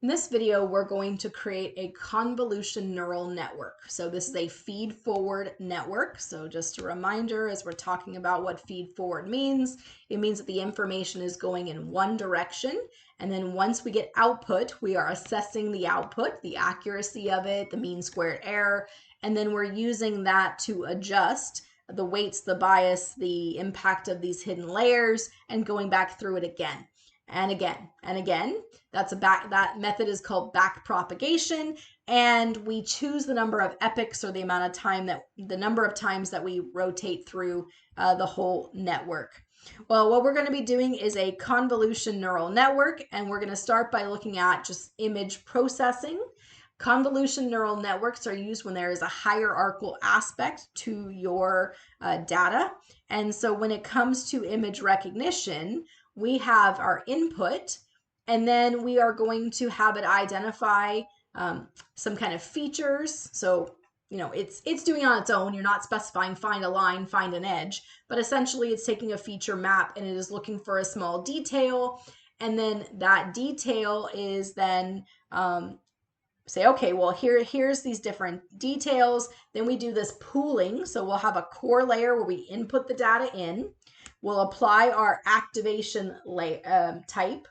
In this video, we're going to create a convolution neural network. So this is a feed-forward network. So just a reminder, as we're talking about what feed-forward means, it means that the information is going in one direction. And then once we get output, we are assessing the output, the accuracy of it, the mean squared error, and then we're using that to adjust the weights, the bias, the impact of these hidden layers, and going back through it again and again and again. That method is called back propagation, and we choose the number of epochs, or the amount of time the number of times that we rotate through the whole network. Well, what we're going to be doing is a convolution neural network, and we're going to start by looking at just image processing. Convolution neural networks are used when there is a hierarchical aspect to your data. And so when it comes to image recognition, we have our input, and then we are going to have it identify some kind of features. So, it's doing it on its own. You're not specifying find a line, find an edge, but essentially it's taking a feature map and it is looking for a small detail. And then that detail is then say, okay, well, here's these different details. Then we do this pooling. So we'll have a core layer where we input the data in. We'll apply our activation type,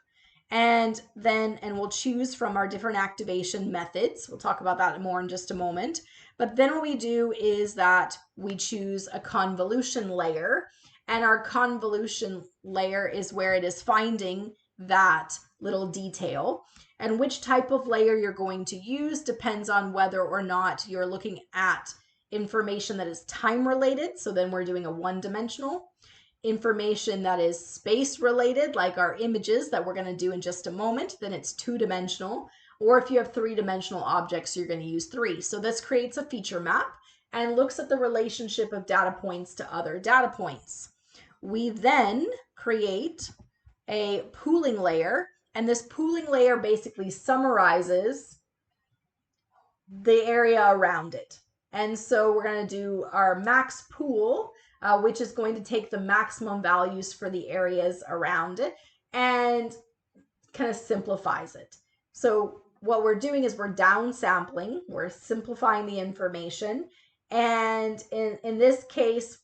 and we'll choose from our different activation methods. We'll talk about that more in just a moment. But then what we do is that we choose a convolution layer, and our convolution layer is where it is finding that little detail. And which type of layer you're going to use depends on whether or not you're looking at information that is time related. So then we're doing a one-dimensional. Information that is space related, like our images that we're going to do in just a moment, then it's two-dimensional. Or if you have three-dimensional objects, you're going to use three. So this creates a feature map and looks at the relationship of data points to other data points. We then create a pooling layer, and this pooling layer basically summarizes the area around it. And so we're going to do our max pool, which is going to take the maximum values for the areas around it and kind of simplifies it. So what we're doing is we're downsampling, we're simplifying the information. And in this case,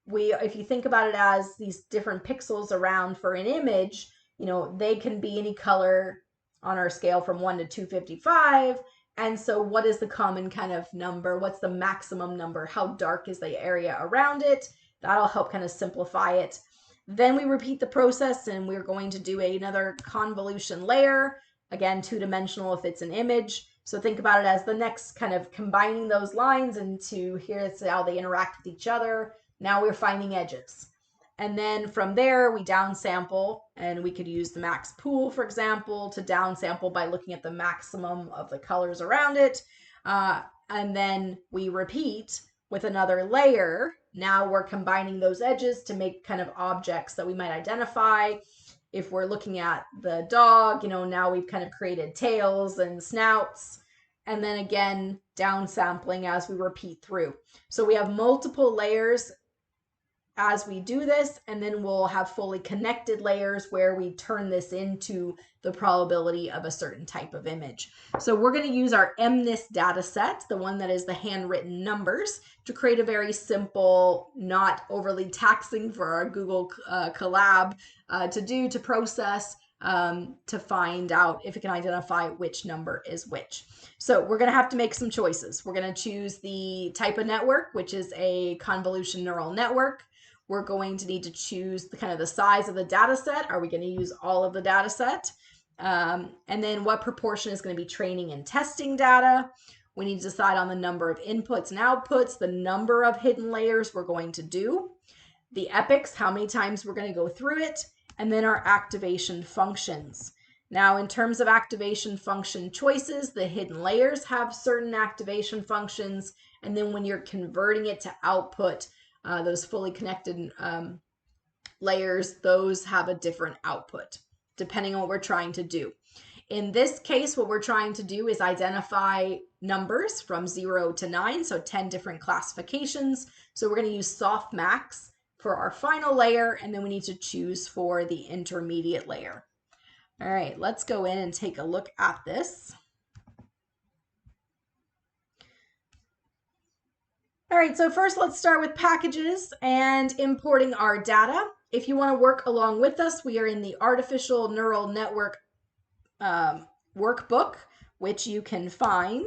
if you think about it as these different pixels around for an image, they can be any color on our scale from 1 to 255. And so what is the common kind of number? What's the maximum number? How dark is the area around it? That'll help kind of simplify it. Then we repeat the process, and we're going to do another convolution layer. Again, two-dimensional if it's an image. So think about it as the next kind of combining those lines into here's how they interact with each other. Now we're finding edges. And then from there, we downsample, and we could use the max pool, for example, to downsample by looking at the maximum of the colors around it. And then we repeat with another layer. Now we're combining those edges to make kind of objects that we might identify. If we're looking at the dog, now we've kind of created tails and snouts. And then again, downsampling as we repeat through. So we have multiple layers as we do this, and then we'll have fully connected layers where we turn this into the probability of a certain type of image. So we're going to use our MNIST data set, the one that is the handwritten numbers, to create a very simple, not overly taxing for our Google Colab to process, to find out if it can identify which number is which. So we're going to have to make some choices. We're going to choose the type of network, which is a convolution neural network. We're going to need to choose the size of the data set. Are we going to use all of the data set? And then what proportion is going to be training and testing data? We need to decide on the number of inputs and outputs, the number of hidden layers we're going to do, the epochs, how many times we're going to go through it, and then our activation functions. Now, in terms of activation function choices, the hidden layers have certain activation functions, and then when you're converting it to output, those fully connected layers, those have a different output depending on what we're trying to do. In this case, what we're trying to do is identify numbers from 0 to 9, so 10 different classifications. So we're going to use softmax for our final layer, and then we need to choose for the intermediate layer. All right, let's go in and take a look at this. All right, so first let's start with packages and importing our data. If you want to work along with us, we are in the Artificial Neural Network workbook, which you can find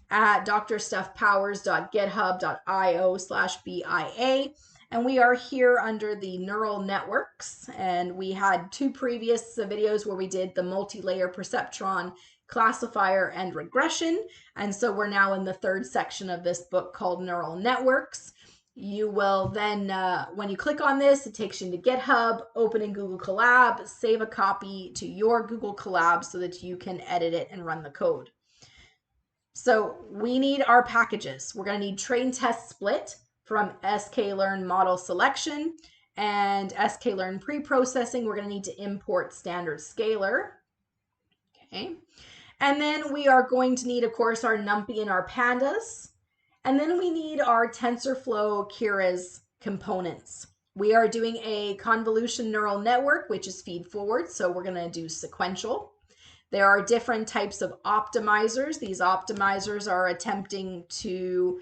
at drstuffpowers.github.io/BIA. And we are here under the neural networks. And we had 2 previous videos where we did the multi-layer perceptron classifier and regression. And so we're now in the 3rd section of this book called Neural Networks. You will then, when you click on this, it takes you into GitHub, open in Google Colab, save a copy to your Google Colab so that you can edit it and run the code. So we need our packages. We're going to need train test split from sklearn model selection and sklearn preprocessing. We're going to need to import standard scalar. Okay. And then we are going to need, of course, our NumPy and our pandas. And then we need our TensorFlow Keras components. We are doing a convolution neural network, which is feed forward. So we're going to do sequential. There are different types of optimizers. These optimizers are attempting to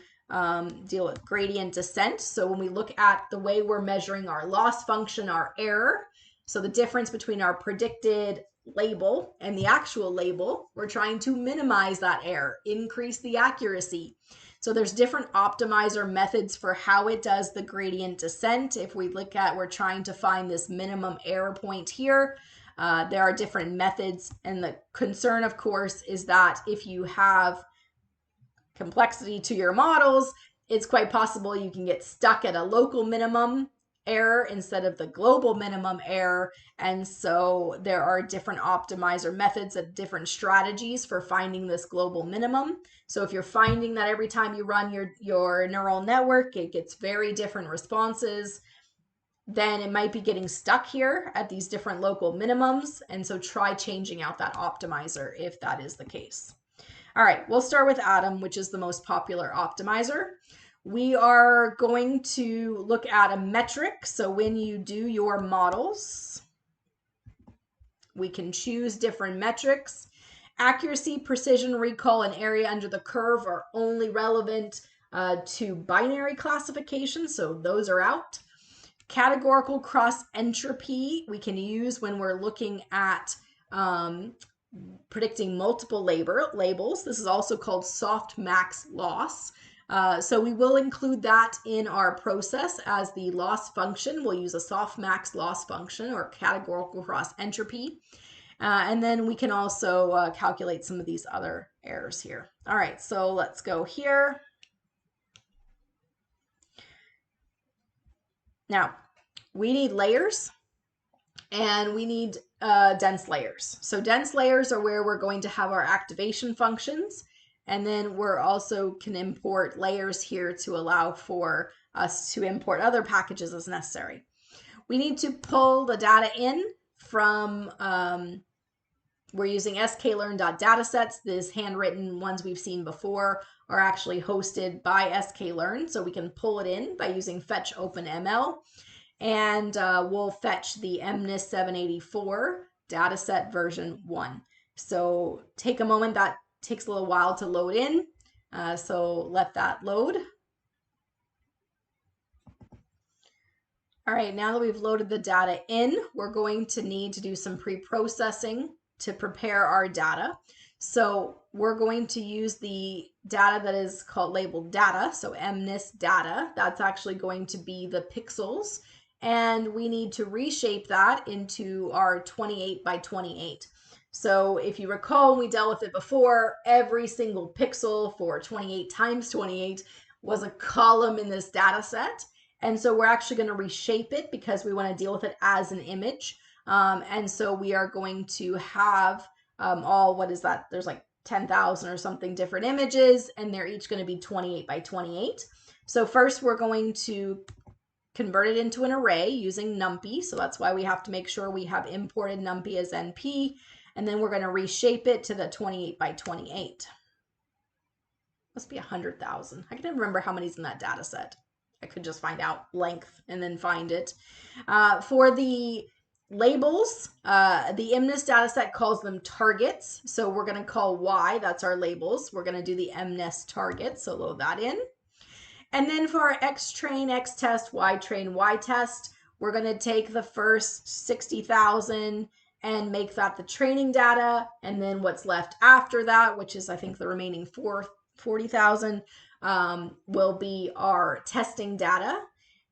deal with gradient descent. So when we look at the way we're measuring our loss function, our error, so the difference between our predicted label and the actual label, we're trying to minimize that error, increase the accuracy. So there's different optimizer methods for how it does the gradient descent. If we look at, we're trying to find this minimum error point here. There are different methods, and the concern, of course, is that if you have complexity to your models, it's quite possible you can get stuck at a local minimum error instead of the global minimum error. And so there are different optimizer methods and different strategies for finding this global minimum. So if you're finding that every time you run your neural network, it gets very different responses, then it might be getting stuck here at these different local minimums. And so try changing out that optimizer if that is the case. All right, we'll start with Atom, which is the most popular optimizer. We are going to look at a metric. So when you do your models, we can choose different metrics. Accuracy, precision, recall, and area under the curve are only relevant to binary classification, so those are out. Categorical cross entropy we can use when we're looking at predicting multiple labels. This is also called softmax loss. So we will include that in our process as the loss function. We'll use a softmax loss function or categorical cross entropy. And then we can also calculate some of these other errors here. All right, so let's go here. Now, we need layers and we need dense layers. So dense layers are where we're going to have our activation functions. And then we're also can import layers here to allow for us to import other packages as necessary. We need to pull the data in from, we're using sklearn.datasets. These handwritten ones we've seen before are actually hosted by sklearn. So we can pull it in by using fetch openml. And we'll fetch the MNIST 784 dataset version 1. So take a moment, that takes a little while to load in. So let that load. All right, now that we've loaded the data in, we're going to need to do some pre-processing to prepare our data. So we're going to use the data that is called labeled data. So MNIST data, that's actually going to be the pixels. And we need to reshape that into our 28 by 28. So if you recall, we dealt with it before, every single pixel for 28 times 28 was a column in this data set. And so we're actually going to reshape it because we want to deal with it as an image. And so we are going to have what is that? There's like 10,000 or something different images, and they're each going to be 28 by 28. So first we're going to convert it into an array using NumPy. So that's why we have to make sure we have imported NumPy as NP. And then we're going to reshape it to the 28 by 28. Must be 100,000. I can't remember how many's in that data set. I could just find out length and then find it. For the labels, the MNIST data set calls them targets. So we're going to call Y, that's our labels. We're going to do the MNIST target, so load that in. And then for our X train, X test, Y train, Y test, we're going to take the first 60,000 and make that the training data. And then what's left after that, which is I think the remaining 40,000, will be our testing data.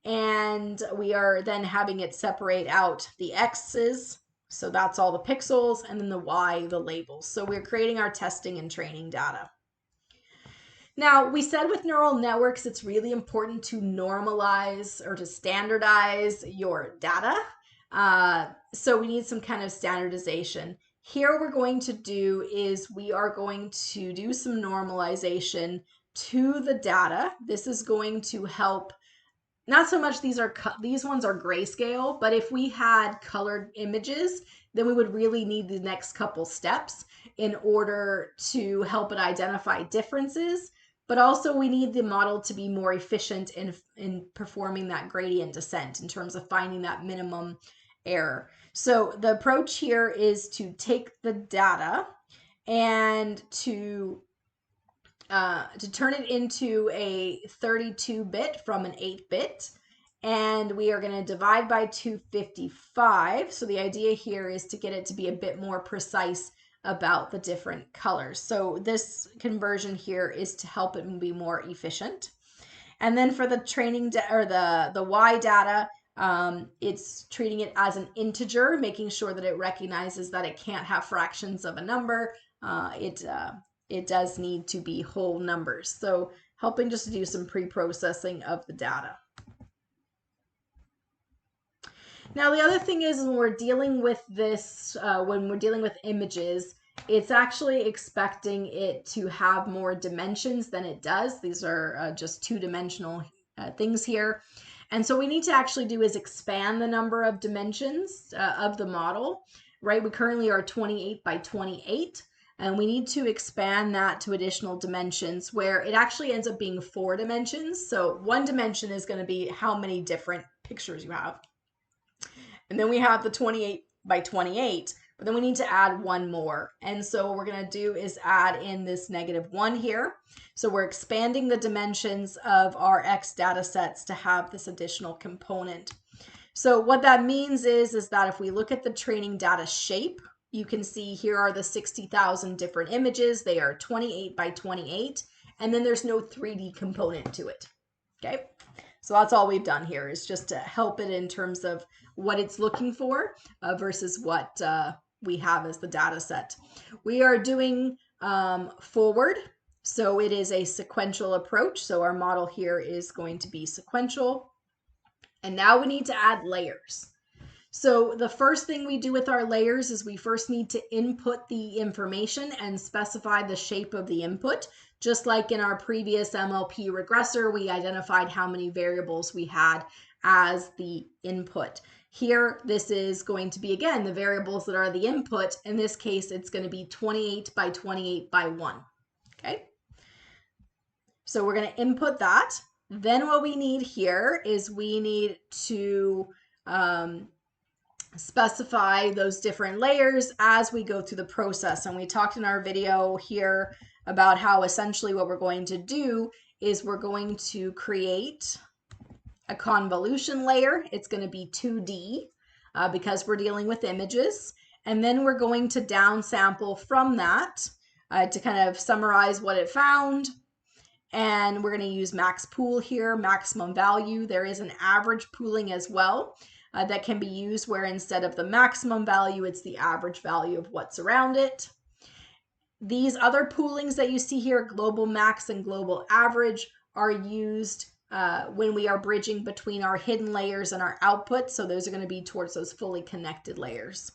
And we are then having it separate out the X's. So that's all the pixels, and then the Y, the labels. So we're creating our testing and training data. Now, we said with neural networks, it's really important to normalize or to standardize your data. So we need some kind of standardization. Here we're going to do is we are going to do some normalization to the data. This is going to help. Not so much these ones are grayscale, but if we had colored images, then we would really need the next couple steps in order to help it identify differences. But also we need the model to be more efficient in performing that gradient descent in terms of finding that minimum error. So the approach here is to take the data and to turn it into a 32-bit from an 8-bit. And we are going to divide by 255. So the idea here is to get it to be a bit more precise about the different colors. So this conversion here is to help it be more efficient. And then for the training or the Y data, it's treating it as an integer, making sure that it recognizes that it can't have fractions of a number. It does need to be whole numbers. So helping just to do some pre-processing of the data. Now, the other thing is when we're dealing with this, when we're dealing with images, it's actually expecting it to have more dimensions than it does. These are just two-dimensional things here. And so what we need to actually do is expand the number of dimensions of the model, right? We currently are 28 by 28. And we need to expand that to additional dimensions where it actually ends up being 4 dimensions. So one dimension is going to be how many different pictures you have. And then we have the 28 by 28, but then we need to add one more. And so what we're going to do is add in this -1 here. So we're expanding the dimensions of our X data sets to have this additional component. So what that means is that if we look at the training data shape, you can see here are the 60,000 different images. They are 28 by 28, and then there's no 3D component to it. Okay, so that's all we've done here is just to help it in terms of what it's looking for versus what we have as the data set. We are doing forward, so it is a sequential approach. So our model here is going to be sequential. And now we need to add layers. So the first thing we do with our layers is we first need to input the information and specify the shape of the input. Just like in our previous MLP regressor, we identified how many variables we had as the input. Here, this is going to be, again, the variables that are the input. In this case, it's going to be 28 by 28 by 1. Okay? So we're going to input that. Then what we need here is we need to specify those different layers as we go through the process. And we talked in our video here about how essentially what we're going to do is we're going to create a convolution layer. It's going to be 2D because we're dealing with images. And then we're going to downsample from that to kind of summarize what it found. And we're going to use max pool here, maximum value. There is an average pooling as well that can be used where instead of the maximum value, it's the average value of what's around it. These other poolings that you see here, global max and global average, are used when we are bridging between our hidden layers and our output. So those are going to be towards those fully connected layers.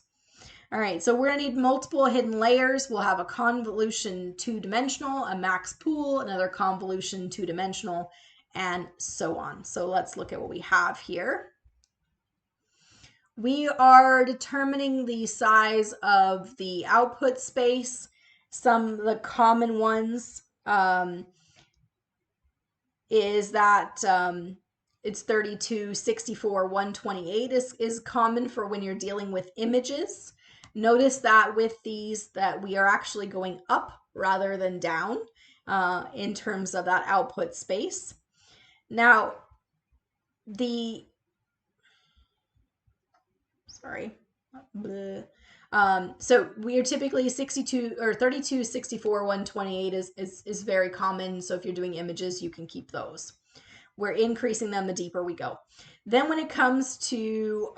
All right, so we're going to need multiple hidden layers. We'll have a convolution 2-dimensional, a max pool, another convolution 2-dimensional, and so on. So let's look at what we have here. We are determining the size of the output space. Some of the common ones is that it's 32, 64, 128 is common for when you're dealing with images. Notice that with these that we are actually going up rather than down in terms of that output space. Now, so we are typically 62 or 32, 64, 128 is very common. So if you're doing images, you can keep those. We're increasing them the deeper we go. Then when it comes to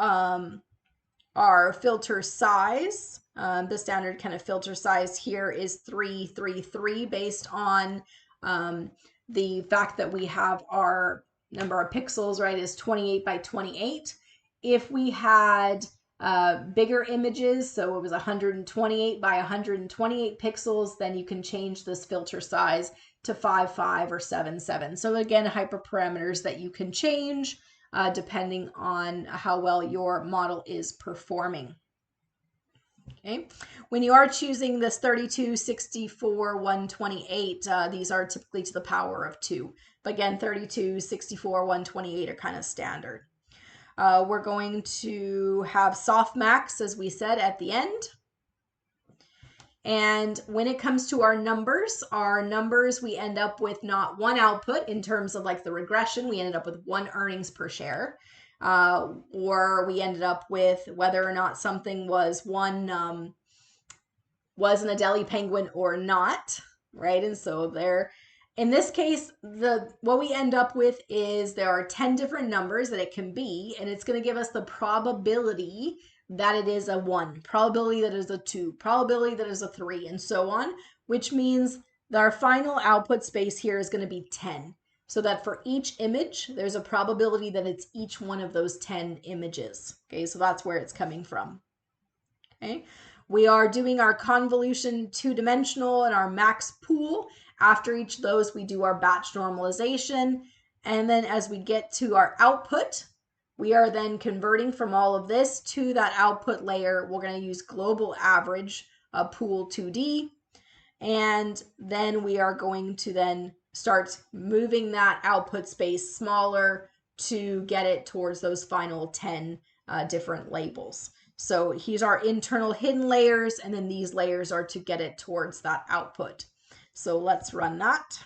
our filter size, the standard kind of filter size here is 333 based on the fact that we have our number of pixels, right, is 28 by 28. If we had bigger images, so it was 128 by 128 pixels, then you can change this filter size to 5.5 or 7.7. So again, hyperparameters that you can change depending on how well your model is performing. Okay, when you are choosing this 32, 64, 128, these are typically to the power of 2. But again, 32, 64, 128 are kind of standard. We're going to have softmax, as we said, at the end. And when it comes to our numbers, we end up with not one output in terms of like the regression. We ended up with 1 earnings per share. Or we ended up with whether or not something was wasn't a Delhi penguin or not, right? And so there, in this case, what we end up with is there are 10 different numbers that it can be, and it's going to give us the probability that it is a 1, probability that it is a 2, probability that it is a 3, and so on, which means that our final output space here is going to be 10. So that for each image, there's a probability that it's each one of those 10 images. Okay, so that's where it's coming from. Okay, we are doing our convolution 2-dimensional and our max pool. After each of those, we do our batch normalization. And then as we get to our output, we are then converting from all of this to that output layer. We're going to use global average pool 2D. And then we are going to then start moving that output space smaller to get it towards those final 10 different labels. So here's our internal hidden layers, and then these layers are to get it towards that output. So let's run that.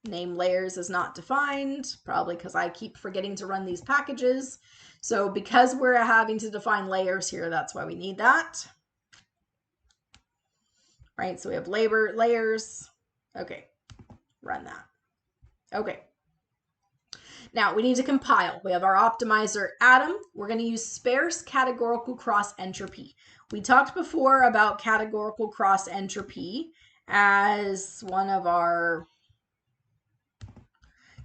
Name layers is not defined, probably because I keep forgetting to run these packages. So because we're having to define layers here, that's why we need that. Right, so we have layers. Okay, run that. Okay. Now we need to compile. We have our optimizer Atom. We're going to use sparse categorical cross entropy. We talked before about categorical cross entropy as one of our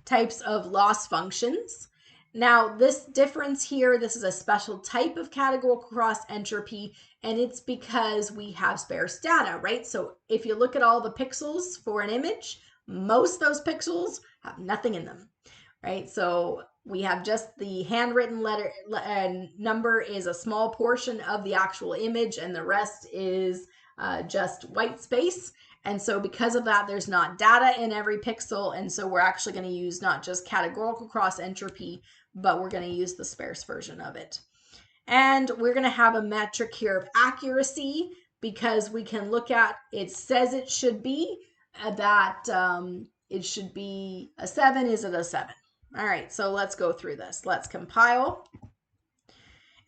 types of loss functions. Now this difference here, this is a special type of categorical cross entropy, and it's because we have sparse data, right? So if you look at all the pixels for an image, most of those pixels have nothing in them, right? So we have just the handwritten letter number is a small portion of the actual image, and the rest is just white space. And so because of that, there's not data in every pixel. And so we're actually going to use not just categorical cross entropy, but we're going to use the sparse version of it. And we're going to have a metric here of accuracy because we can look at, it says it should be that it should be a 7. Is it a 7? All right, so let's go through this. Let's compile.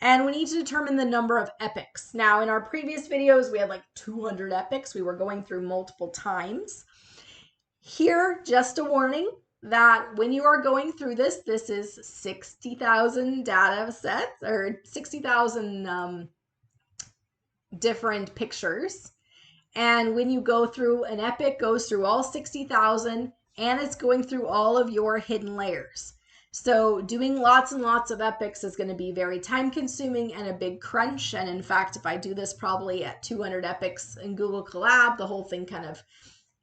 And we need to determine the number of epochs. Now, in our previous videos, we had like 200 epochs. We were going through multiple times. Here, just a warning that when you are going through this, this is 60,000 data sets or 60,000 different pictures. And when you go through, an epoch goes through all 60,000 and it's going through all of your hidden layers. So doing lots and lots of epochs is going to be very time consuming and a big crunch. And in fact, if I do this probably at 200 epochs in Google Colab, the whole thing kind of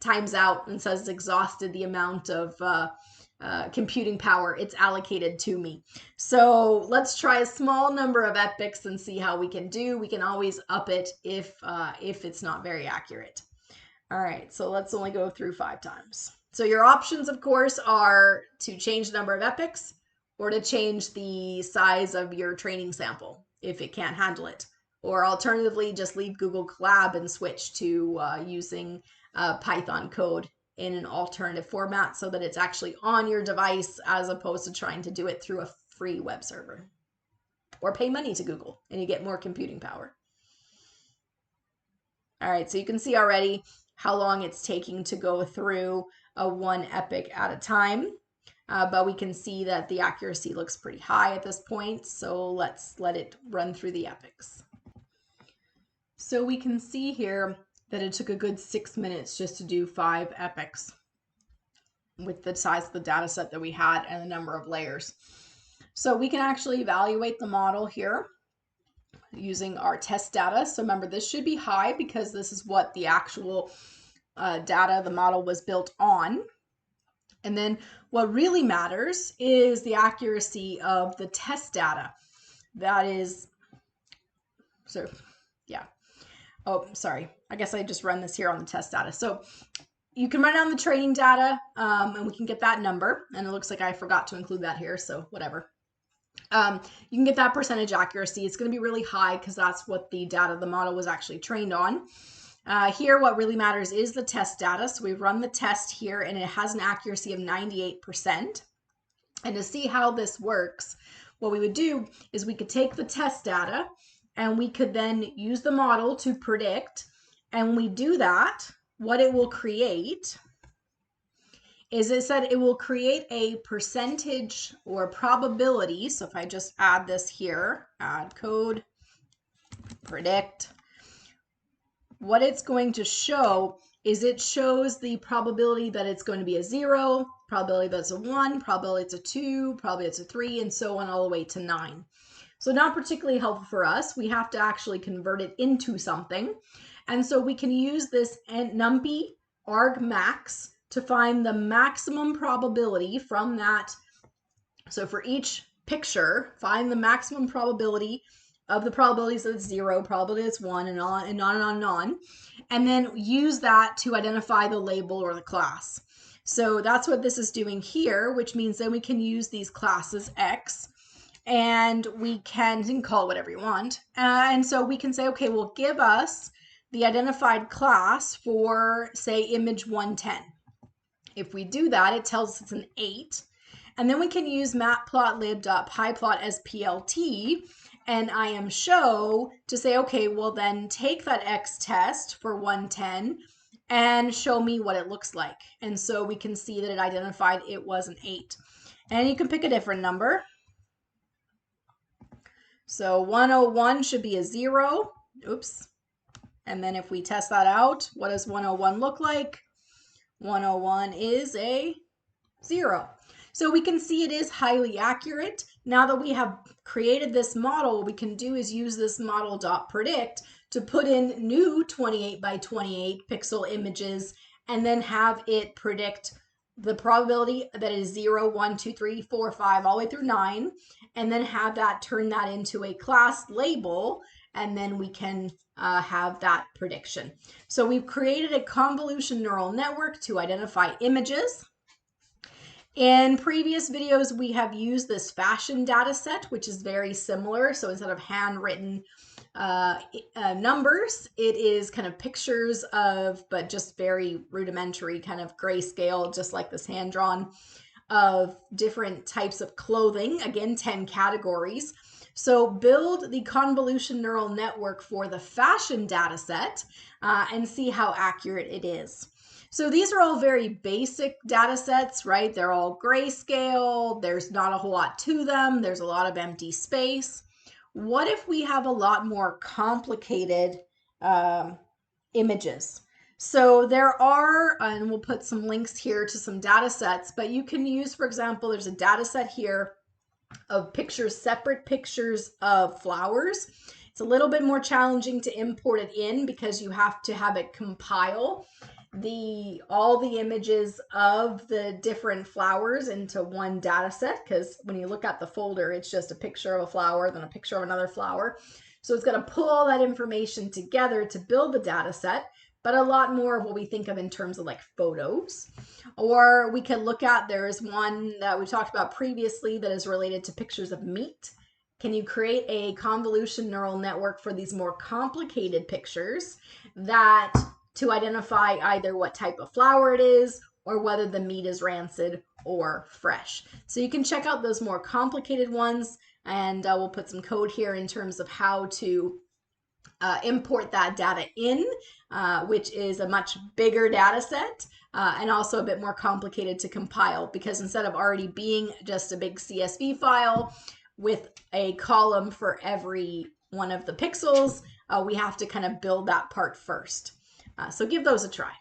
times out and says it's exhausted the amount of computing power it's allocated to me. So let's try a small number of epochs and see how we can do. We can always up it if it's not very accurate. All right, so let's only go through 5 times. So your options, of course, are to change the number of epochs or to change the size of your training sample if it can't handle it. Or alternatively, just leave Google Colab and switch to using Python code in an alternative format so that it's actually on your device as opposed to trying to do it through a free web server. Or pay money to Google and you get more computing power. All right, so you can see already how long it's taking to go through a 1 epoch at a time. But we can see that the accuracy looks pretty high at this point. So let's let it run through the epochs. So we can see here that it took a good 6 minutes just to do 5 epochs with the size of the data set that we had and the number of layers. So we can actually evaluate the model here using our test data. So remember, this should be high because this is what the actual data the model was built on. And then what really matters is the accuracy of the test data. That is, so yeah. Oh, sorry. I guess I just run this here on the test data. So you can run on the training data and we can get that number. And it looks like I forgot to include that here, so whatever. You can get that percentage accuracy. It's going to be really high because that's what the data the model was actually trained on. Here, what really matters is the test data. So we've run the test here and it has an accuracy of 98%. And to see how this works, what we would do is we could take the test data and we could then use the model to predict. And when we do that, what it will create is it said it will create a percentage or probability. So if I just add this here, add code, predict, what it's going to show is it shows the probability that it's going to be a 0, probability that's a 1, probability it's a 2, probability it's a 3, and so on all the way to 9. So not particularly helpful for us. We have to actually convert it into something. And so we can use this numpy argmax to find the maximum probability from that. So for each picture, find the maximum probability of the probabilities that it's 0, probability that's 1, and on and on and on and on. And then use that to identify the label or the class. So that's what this is doing here, which means then we can use these classes X and we can call it whatever you want. And so we can say, okay, well, give us the identified class for, say, image 110. If we do that, it tells us it's an 8. And then we can use matplotlib.pyplot as PLT and IMShow to say, okay, well then take that X test for 110 and show me what it looks like. And so we can see that it identified it was an 8. And you can pick a different number. So 101 should be a 0. Oops. And then if we test that out, what does 101 look like? 101 is a 0. So we can see it is highly accurate. Now that we have created this model, what we can do is use this model.predict to put in new 28 by 28 pixel images and then have it predict the probability that is 0, 1, 2, 3, 4, 5, all the way through 9, and then have that turn that into a class label, and then we can have that prediction. So we've created a convolution neural network to identify images. In previous videos, we have used this fashion data set, which is very similar. So instead of handwritten numbers, it is kind of pictures of, but just very rudimentary kind of grayscale, just like this hand-drawn, of different types of clothing. Again, 10 categories. So build the convolution neural network for the fashion data set and see how accurate it is. So these are all very basic data sets, right? They're all grayscale. There's not a whole lot to them. There's a lot of empty space. What if we have a lot more complicated images? So there are, and we'll put some links here to some data sets, but you can use, for example, there's a data set here of pictures, separate pictures of flowers. It's a little bit more challenging to import it in because you have to have it compile all the images of the different flowers into one data set, because when you look at the folder, it's just a picture of a flower, then a picture of another flower. So it's going to pull all that information together to build the data set, but a lot more of what we think of in terms of like photos. Or we can look at, there's one that we talked about previously that is related to pictures of meat. Can you create a convolution neural network for these more complicated pictures that to identify either what type of flour it is or whether the meat is rancid or fresh? So you can check out those more complicated ones, and we'll put some code here in terms of how to import that data in, which is a much bigger data set and also a bit more complicated to compile, because instead of already being just a big CSV file with a column for every one of the pixels, we have to kind of build that part first. So give those a try.